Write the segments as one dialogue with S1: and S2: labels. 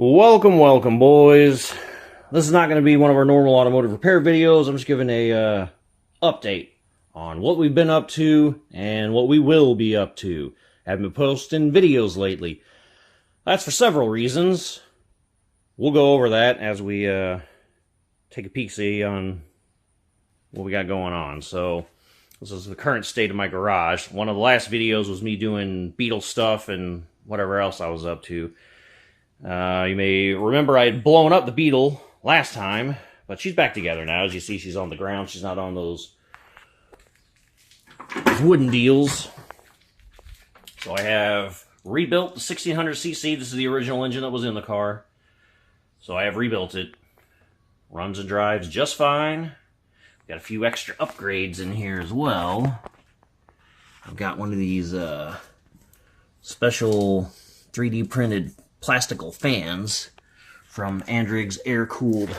S1: Welcome, welcome, boys. This is not going to be one of our normal automotive repair videos. I'm just giving a update on what we've been up to and what we will be up to. Haven't been posting videos lately. That's for several reasons. We'll go over that as we take a peek-see on what we got going on. So, this is the current state of my garage. One of the last videos was me doing Beetle stuff and whatever else I was up to. You may remember I had blown up the Beetle last time, but she's back together now. As you see, she's on the ground. She's not on those wooden deals. So I have rebuilt the 1600cc. This is the original engine that was in the car. So I have rebuilt it. Runs and drives just fine. Got a few extra upgrades in here as well. I've got one of these special 3D printed plastical fans from Andrig's Air-Cooled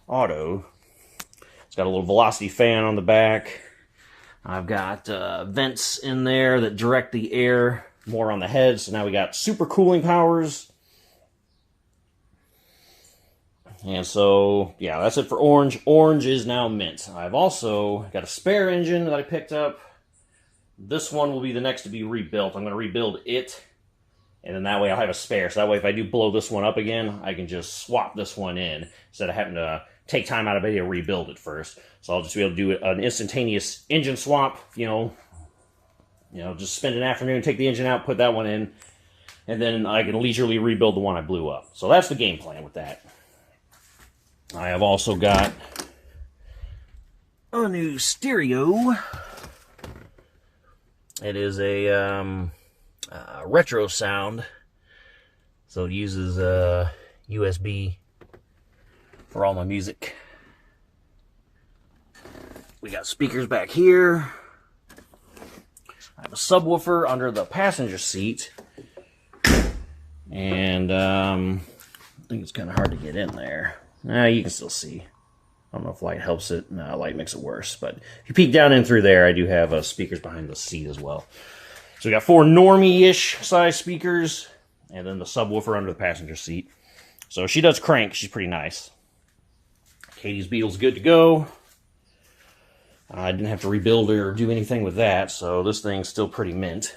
S1: Auto. It's got a little velocity fan on the back. I've got vents in there that direct the air more on the head, so now we got super cooling powers. And so, yeah, that's it for orange. Orange is now mint. I've also got a spare engine that I picked up. This one will be the next to be rebuilt. I'm going to rebuild it. And then that way I'll have a spare. So that way if I do blow this one up again, I can just swap this one in instead of having to take time out of it and rebuild it first. So I'll just be able to do an instantaneous engine swap, you know, just spend an afternoon, take the engine out, put that one in, and then I can leisurely rebuild the one I blew up. So that's the game plan with that. I have also got a new stereo. It is a retro sound, so it uses USB for all my music. We got speakers back here. I have a subwoofer under the passenger seat, and I think it's kind of hard to get in there. You can still see. I don't know if light helps it. No, light makes it worse. But if you peek down in through there, I do have speakers behind the seat as well. So we got 4 normie-ish size speakers, and then the subwoofer under the passenger seat. So she does crank. She's pretty nice. Katie's Beetle's good to go. I didn't have to rebuild her or do anything with that, so this thing's still pretty mint.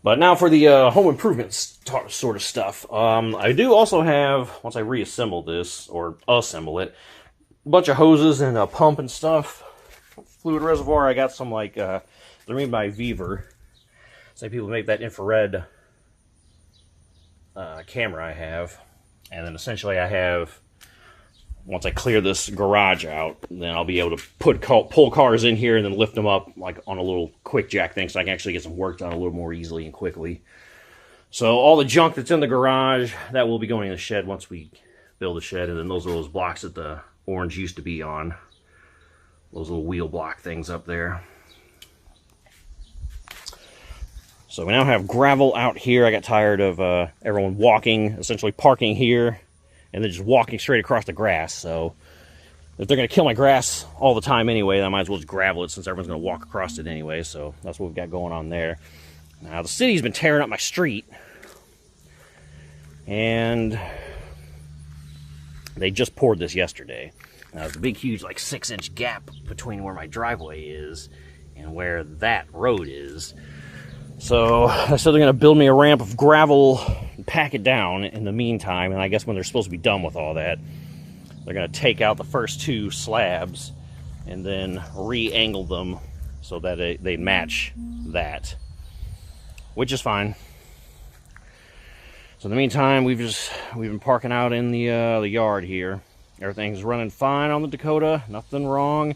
S1: But now for the home improvement sort of stuff. I do also have, once I reassemble this, or assemble it, a bunch of hoses and a pump and stuff. Fluid reservoir, I got some like, they're made by Viver. Some people make that infrared camera I have. And then essentially I have, once I clear this garage out, then I'll be able to pull cars in here and then lift them up like on a little quick jack thing so I can actually get some work done a little more easily and quickly. So all the junk that's in the garage, that will be going in the shed once we build the shed. And then those are those blocks that the orange used to be on. Those little wheel block things up there. So we now have gravel out here. I got tired of everyone walking, essentially parking here, and then just walking straight across the grass. So if they're going to kill my grass all the time anyway, I might as well just gravel it since everyone's going to walk across it anyway. So that's what we've got going on there. Now the city's been tearing up my street, and they just poured this yesterday. Now there's a big, huge, like 6-inch gap between where my driveway is and where that road is. So I said they're going to build me a ramp of gravel and pack it down in the meantime. And I guess when they're supposed to be done with all that, they're going to take out the first 2 slabs and then re-angle them so that they match that, which is fine. So in the meantime, we've been parking out in the yard here. Everything's running fine on the Dakota. Nothing wrong.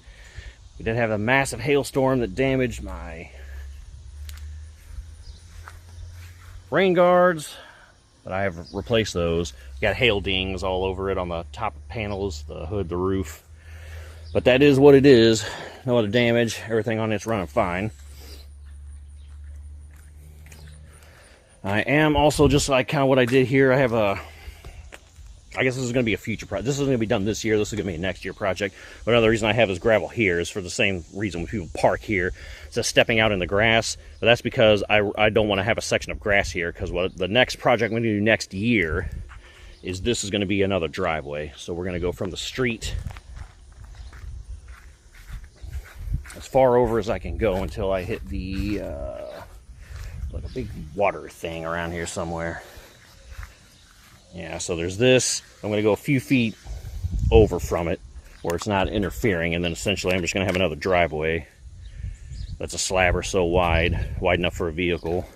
S1: We did have a massive hailstorm that damaged my rain guards, but I have replaced those. Got hail dings all over it on the top panels, the hood, the roof. But that is what it is. No other damage. Everything on it's running fine. I am also, just like kind of what I did here, I have a I guess this is going to be a future project. This isn't going to be done this year. This is going to be a next year project. But another reason I have this gravel here is for the same reason when people park here. It's just stepping out in the grass. But that's because I don't want to have a section of grass here, because what the next project we're going to do next year is this is going to be another driveway. So we're going to go from the street as far over as I can go until I hit the like a big water thing around here somewhere. Yeah, so there's this. I'm going to go a few feet over from it where it's not interfering, and then essentially I'm just going to have another driveway that's a slab or so wide enough for a vehicle.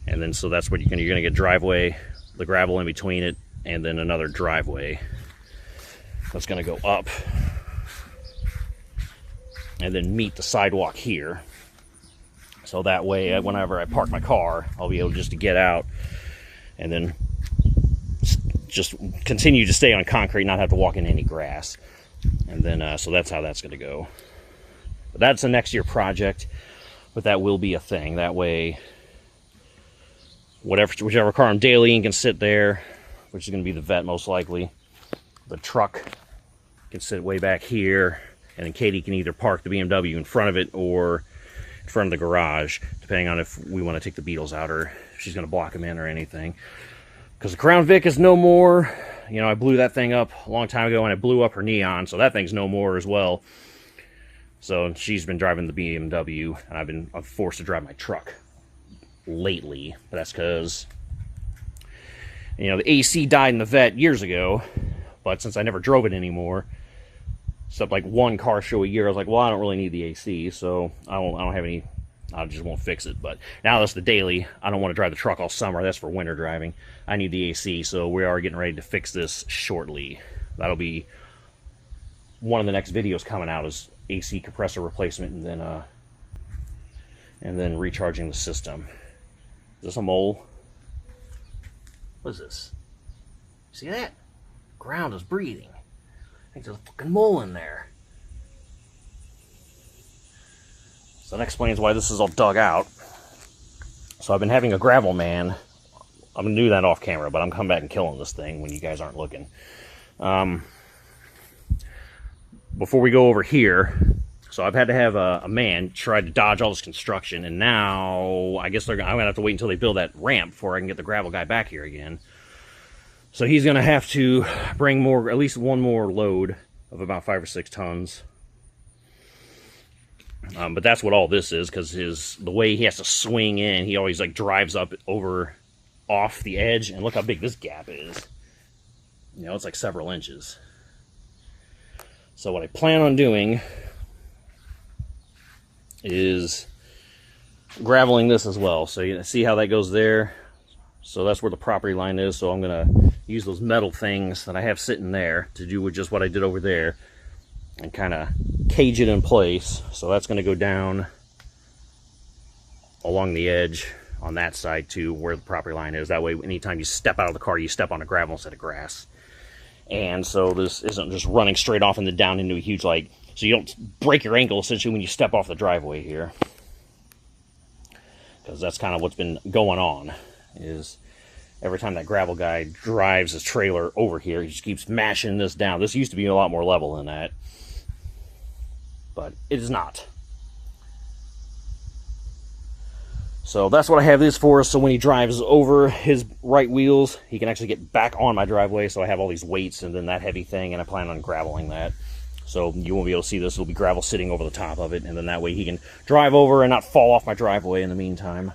S1: And then so that's what you're going to get driveway, the gravel in between it, and then another driveway that's going to go up and then meet the sidewalk here. So that way, whenever I park my car, I'll be able just to get out and then just continue to stay on concrete, not have to walk in any grass. And then, so that's how that's going to go. But that's a next year project, but that will be a thing. That way, whichever car I'm dailying can sit there, which is going to be the Vet most likely. The truck can sit way back here, and then Katie can either park the BMW in front of it or in front of the garage, depending on if we want to take the Beetles out or if she's going to block them in or anything. Because the Crown Vic is no more. You know, I blew that thing up a long time ago, and I blew up her Neon, so that thing's no more as well. So she's been driving the BMW, and I'm forced to drive my truck lately. But that's because, you know, the AC died in the Vet years ago, but since I never drove it anymore, except like one car show a year, I was like, well, I don't really need the AC, so I don't have any. I just won't fix it. But now that's the daily. I don't want to drive the truck all summer. That's for winter driving. I need the AC, so we are getting ready to fix this shortly. That'll be one of the next videos coming out, is AC compressor replacement, and then recharging the system. Is this a mole? What is this? See that? Ground is breathing. I think there's a fucking mole in there. So that explains why this is all dug out. So I've been having a gravel man. I'm going to do that off camera, but I'm coming back and killing this thing when you guys aren't looking. Before we go over here, so I've had to have a man try to dodge all this construction, and now I guess I'm going to have to wait until they build that ramp before I can get the gravel guy back here again. So he's going to have to bring at least one more load of about 5 or 6 tons. But that's what all this is, because the way he has to swing in, he always like drives up off the edge, and look how big this gap is. You know, it's like several inches. So what I plan on doing is graveling this as well. So you see how that goes there? So that's where the property line is. So I'm going to use those metal things that I have sitting there to do with just what I did over there and kind of cage it in place. So that's going to go down along the edge on that side to where the property line is. That way, anytime you step out of the car, you step on a gravel instead of grass. And so this isn't just running straight off and then down into a huge, like, so you don't break your ankle essentially when you step off the driveway here. Because that's kind of what's been going on, is every time that gravel guy drives his trailer over here, he just keeps mashing this down. This used to be a lot more level than that, but it is not. So that's what I have this for, so when he drives over his right wheels, he can actually get back on my driveway. So I have all these weights and then that heavy thing, and I plan on graveling that. So you won't be able to see this. It'll be gravel sitting over the top of it, and then that way he can drive over and not fall off my driveway in the meantime.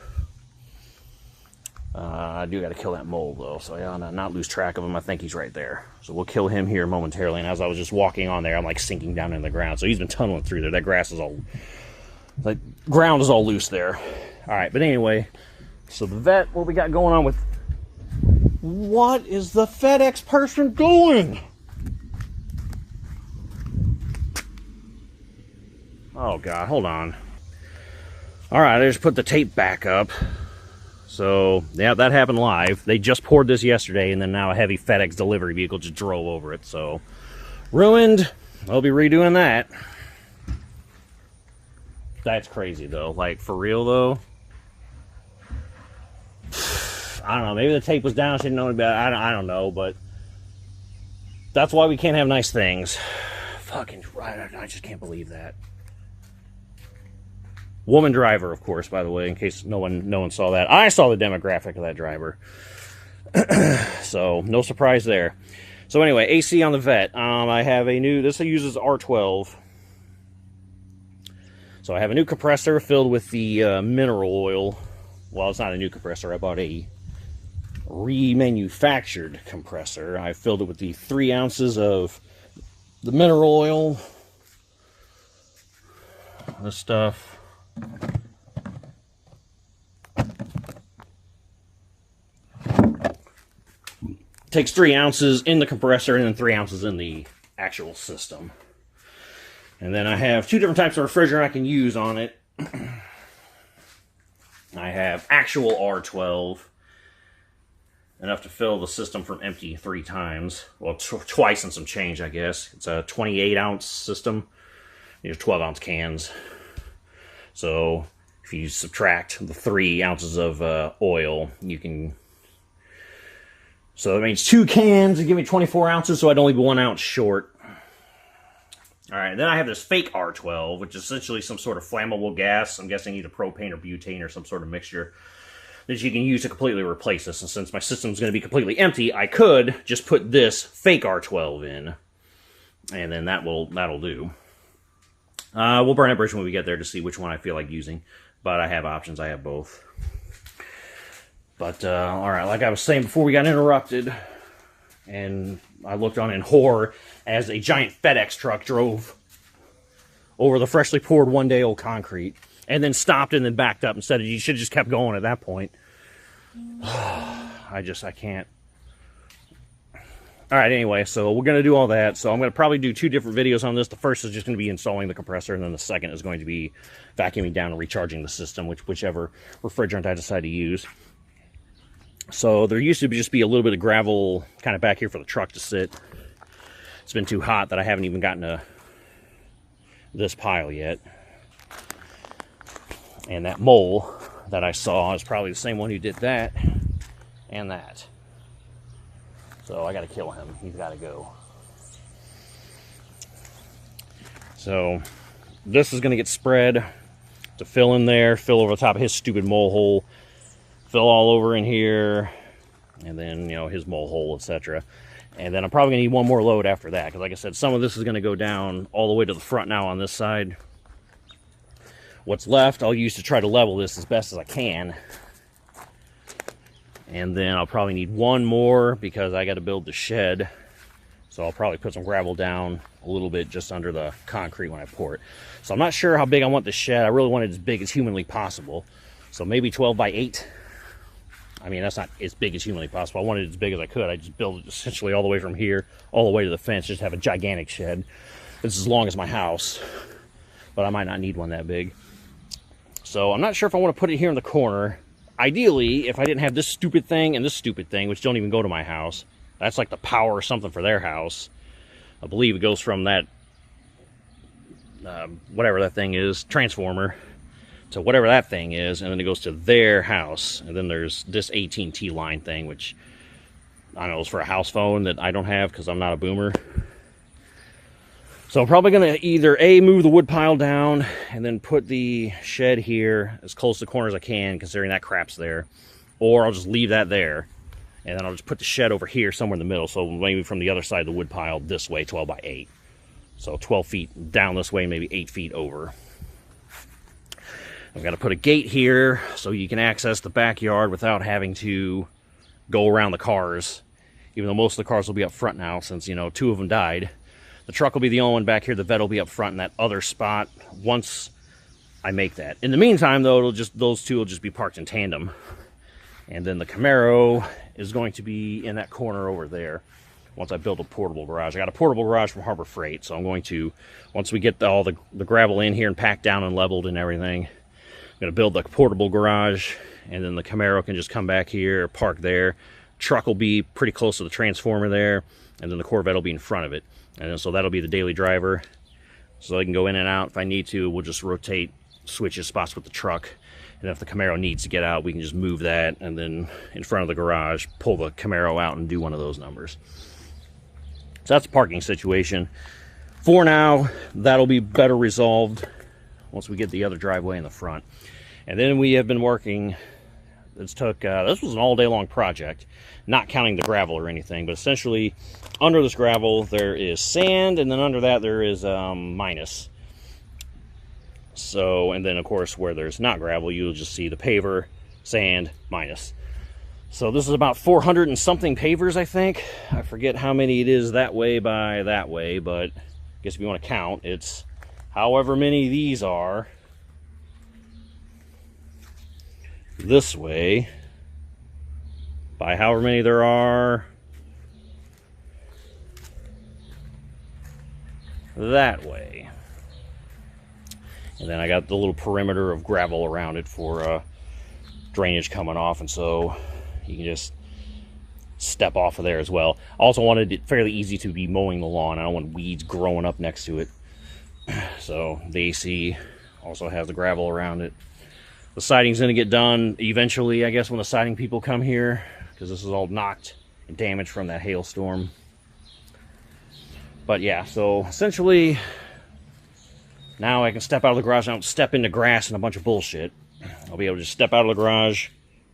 S1: I do got to kill that mole, though, so I gotta not lose track of him. I think he's right there. So we'll kill him here momentarily, and as I was just walking on there, I'm like sinking down in the ground. So he's been tunneling through there. That grass is all, like, ground is all loose there. All right, but anyway, so the vet, what we got going on with... What is the FedEx person doing? Oh, God, hold on. All right, I just put the tape back up. So, yeah, that happened live. They just poured this yesterday, and then now a heavy FedEx delivery vehicle just drove over it. So, ruined. I'll be redoing that. That's crazy, though. Like, for real, though. I don't know. Maybe the tape was down. She didn't know about it. I don't know, but That's why we can't have nice things. Fucking, I just can't believe that. Woman driver, of course, by the way, in case no one saw that. I saw the demographic of that driver. So, no surprise there. So anyway, AC on the Vet. I have a new, this uses R12. So I have a new compressor filled with the mineral oil. Well, it's not a new compressor. I bought a remanufactured compressor. I filled it with the 3 ounces of the mineral oil. This stuff. Takes 3 ounces in the compressor and then 3 ounces in the actual system. And then I have 2 different types of refrigerant I can use on it. I have actual R12, enough to fill the system from empty 3 times. Well, twice and some change, I guess. It's a 28-ounce system. These are 12-ounce cans. So if you subtract the 3 ounces of oil, you can... So that means 2 cans and give me 24 ounces, so I'd only be 1 ounce short. Alright, then I have this fake R12, which is essentially some sort of flammable gas. I'm guessing either propane or butane or some sort of mixture that you can use to completely replace this. And since my system's going to be completely empty, I could just put this fake R12 in. And then that'll do. We'll burn that bridge when we get there to see which one I feel like using. But I have options. I have both. But, alright, like I was saying before we got interrupted, and I looked on in horror as a giant FedEx truck drove over the freshly poured one-day-old concrete, and then stopped and then backed up and said, you should have just kept going at that point. I can't. Alright, anyway, so we're going to do all that. So I'm going to probably do 2 different videos on this. The first is just going to be installing the compressor, and then the second is going to be vacuuming down and recharging the system, whichever refrigerant I decide to use. So there used to just be a little bit of gravel kind of back here for the truck to sit. It's been too hot that I haven't even gotten to this pile yet. And that mole that I saw is probably the same one who did that and that. So I got to kill him. He's got to go. So this is going to get spread to fill in there, fill over the top of his stupid mole hole. Fill all over in here, and then, you know, his mole hole, etc. And then I'm probably going to need one more load after that, because like I said, some of this is going to go down all the way to the front now on this side. What's left, I'll use to try to level this as best as I can. And then I'll probably need one more, because I got to build the shed. So I'll probably put some gravel down a little bit just under the concrete when I pour it. So I'm not sure how big I want the shed. I really want it as big as humanly possible. So maybe 12 by 8. I mean, that's not as big as humanly possible. I wanted it as big as I could. I just built it essentially all the way from here, all the way to the fence, just have a gigantic shed. It's as long as my house, but I might not need one that big. So I'm not sure if I want to put it here in the corner. Ideally, if I didn't have this stupid thing and this stupid thing, which don't even go to my house, that's like the power or something for their house. I believe it goes from that, whatever that thing is, transformer, to whatever that thing is, and then it goes to their house. And then there's this AT&T line thing, which I don't know, is for a house phone that I don't have because I'm not a boomer. So I'm probably going to either A, move the wood pile down and then put the shed here as close to the corner as I can, considering that crap's there. Or I'll just leave that there, and then I'll just put the shed over here somewhere in the middle. So maybe from the other side of the wood pile this way, 12 by 8. So 12 feet down this way, maybe 8 feet over. I've got to put a gate here so you can access the backyard without having to go around the cars. Even though most of the cars will be up front now, since, you know, 2 of them died. The truck will be the only one back here. The vet will be up front in that other spot once I make that. In the meantime, though, those 2 will just be parked in tandem. And then the Camaro is going to be in that corner over there once I build a portable garage. I got a portable garage from Harbor Freight, so I'm going to, once we get all the gravel in here and packed down and leveled and everything, I'm going to build the portable garage, and then the Camaro can just come back here, park there. Truck will be pretty close to the transformer there, and then the Corvette will be in front of it. And then, so that'll be the daily driver, so I can go in and out if I need to. We'll just rotate switches spots with the truck, and if the Camaro needs to get out, we can just move that, and then in front of the garage, pull the Camaro out and do one of those numbers. So that's the parking situation. For now, that'll be better resolved once we get the other driveway in the front. And then we have been working, this was an all day long project, not counting the gravel or anything, but essentially under this gravel there is sand, and then under that there is minus. So, and then of course where there's not gravel, you'll just see the paver, sand, minus. So this is about 400 and something pavers, I think. I forget how many it is that way by that way, but I guess if you want to count, it's however many these are this way by however many there are that way. And then I got the little perimeter of gravel around it for drainage coming off, and so you can just step off of there as well. I also wanted it fairly easy to be mowing the lawn. I don't want weeds growing up next to it. So the AC also has the gravel around it. The siding's going to get done eventually, I guess, when the siding people come here, because this is all knocked and damaged from that hailstorm. But yeah, so essentially now I can step out of the garage. I don't step into grass and a bunch of bullshit. I'll be able to just step out of the garage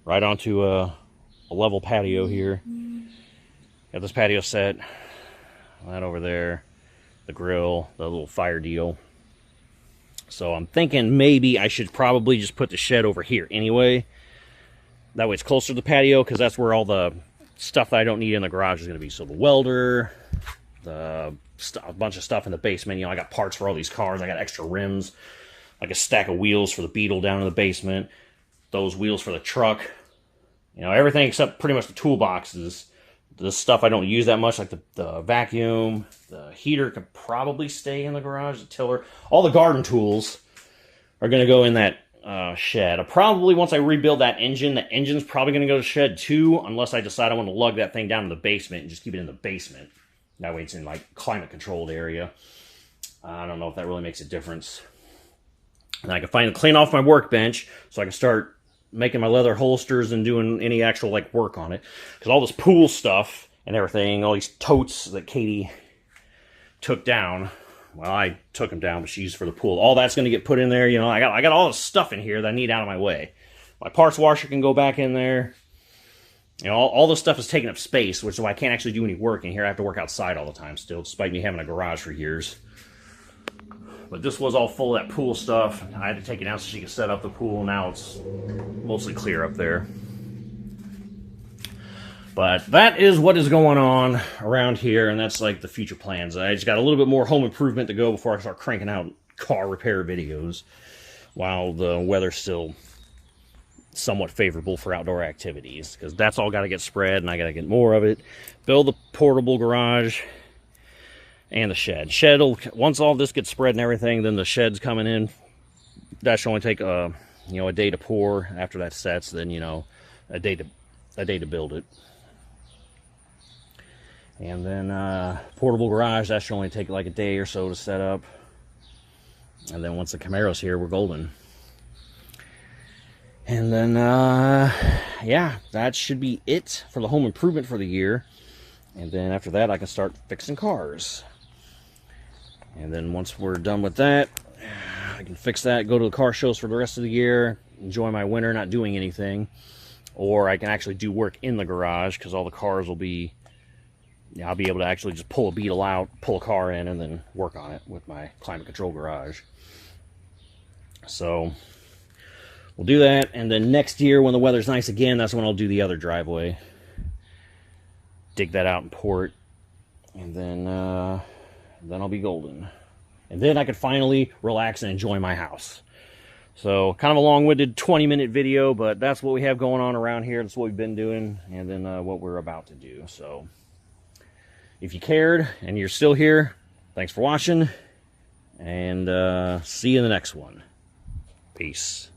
S1: right onto a level patio here. Got this patio set, that over there, the grill, the little fire deal. So I'm thinking maybe I should probably just put the shed over here anyway. That way it's closer to the patio, because that's where all the stuff that I don't need in the garage is going to be. So the welder, a bunch of stuff in the basement. You know, I got parts for all these cars. I got extra rims, like a stack of wheels for the Beetle down in the basement. Those wheels for the truck. You know, everything except pretty much the toolboxes. The stuff I don't use that much, like the vacuum, the heater could probably stay in the garage, the tiller. All the garden tools are going to go in that shed. Probably once I rebuild that engine, the engine's probably going to go to shed too, unless I decide I want to lug that thing down to the basement and just keep it in the basement. That way it's in like climate controlled area. I don't know if that really makes a difference. And I can clean off my workbench so I can start making my leather holsters and doing any actual like work on it, because all this pool stuff and everything, all these totes that Katie took down, well, I took them down, but she used for the pool, all that's going to get put in there. You know, I got all this stuff in here that I need out of my way. My parts washer can go back in there. You know, all this stuff is taking up space, which is why I can't actually do any work in here. I have to work outside all the time still, despite me having a garage for years. But this was all full of that pool stuff. I had to take it out so she could set up the pool. Now it's mostly clear up there. But that is what is going on around here, and that's like the future plans. I just got a little bit more home improvement to go before I start cranking out car repair videos, while the weather's still somewhat favorable for outdoor activities, because that's all got to get spread, and I got to get more of it. Build a portable garage. And the shed. Once all this gets spread and everything, then the shed's coming in. That should only take a day to pour. After that sets, then a day to build it. And then portable garage, that should only take like a day or so to set up. And then once the Camaro's here, we're golden. And then yeah, that should be it for the home improvement for the year. And then after that, I can start fixing cars. And then once we're done with that, I can fix that, go to the car shows for the rest of the year, enjoy my winter not doing anything. Or I can actually do work in the garage, because all the cars will be, I'll be able to actually just pull a Beetle out, pull a car in, and then work on it with my climate control garage. So we'll do that, and then next year when the weather's nice again, that's when I'll do the other driveway. Dig that out and pour it, and then I'll be golden. And then I could finally relax and enjoy my house. So, kind of a long-winded 20-minute video, but that's what we have going on around here. That's what we've been doing, and then what we're about to do. So, if you cared, and you're still here, thanks for watching, and see you in the next one. Peace.